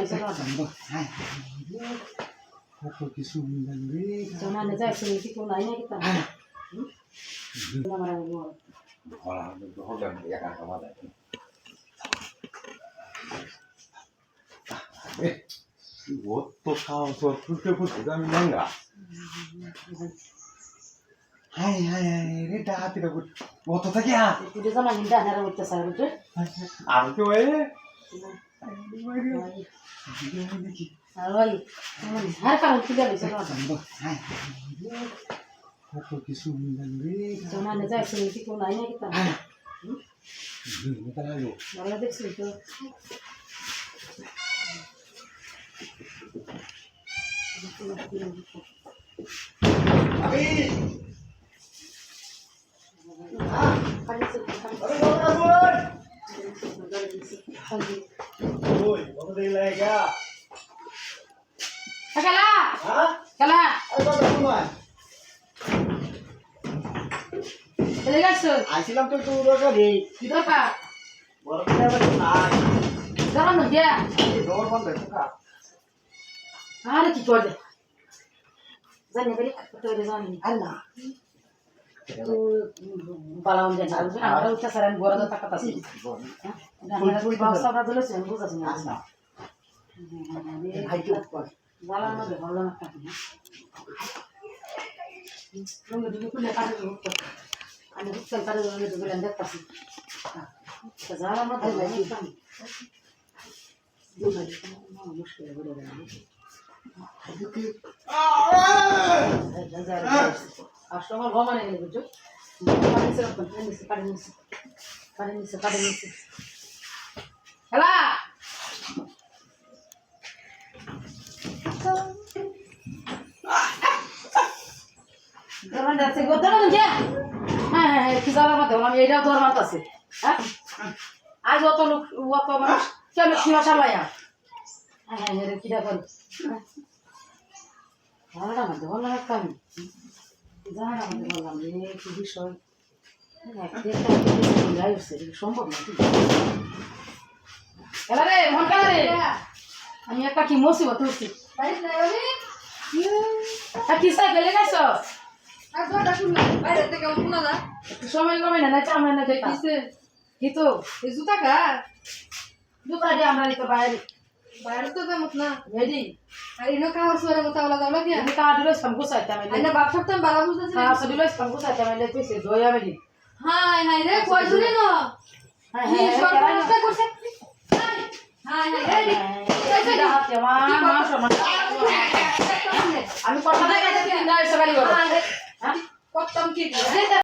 হইছে না কত কিছু মিলালি রে জানা যায় শুনছি কোন নাই নাকি তা আমার ওরা হলো একা খাওয়া যায় ও তো খাওয়া তো ফুটে ফুটে আমি নাঙ্গা হাই হাই হাই রে ডাহাতিটা ও তো থাকে তুই জানা নিন্দা না হইতে স্যার বুঝে আর তো এ আর ওই হার কারণ কি হইছে না কত কিছু মিলালি রে জানা যায় শুনছি কোন নাই নাকি তা মিলালো ভালো দেখছিস তো আমি ওই কত দেরি লাগা কালা হ্যাঁ কালা আরে বাবা তোমার চলে গেছো আইছিলাম তো একটু দরকারি কি দরকার বড় করে নাই জানো দিয়া ডোর বন্ধ আছে কা আরে কি করে জানি বলি তো রে জানি আর না বালাম জানি আমরা উঠা সারান বড় দতা কথা আছে আমরা তুই বাসা না দিলে সেন বুঝাছ না না ভাই কি কর বালা না দে ভালো না কাটি লঙ্গ দিকে কুলে কাটে তো আমি হুকল কাটে লঙ্গ দিকে লঙ্গ দেখতাছি তা জালা না দে ভাই কাম দুবাই না মুশকিল বড় বড় আজকে আশ্রমে ঘুমানে গেলে বুঝছো কাটে নিছে খেলা দরমান যাচ্ছে গো দরমান যা হ্যাঁ হ্যাঁ কি জানা মত আমি এইটা দরমান আছে হ্যাঁ আজ অত লোক অত মানুষ কেন কিনা সালায়া হ্যাঁ হ্যাঁ রে কিটা করি ভালো না মত ভালো না কাম জানা না মত বললাম যে কি বিষয় সম্ভব না রে মন কালা রে আমি একটা কি মুসিবত হচ্ছে কি সাই গেলে গেছো সময় কমে না চামড়া না কি তো জুতা খা জুতা দিয়ে আমরা তো বাইরে বাইরে তো তেমন না রেডি আর ইনো খাওয়ার সোরে মতো আলাদা আলাদা দিয়া আমি কাজ দিলে সব গুছাইতে আমি আইনা বাপ সপ্তাহ বালা বুঝতেছ না কাজ দিলে সব গুছাইতে আমি লেপেছি দয়া মেরি হাই হাই রে কই শুনে না হ্যাঁ কি সর্বনাশটা করছে হাই হাই রে আমি কথা দেখাইতে দিন না সকালে কত কি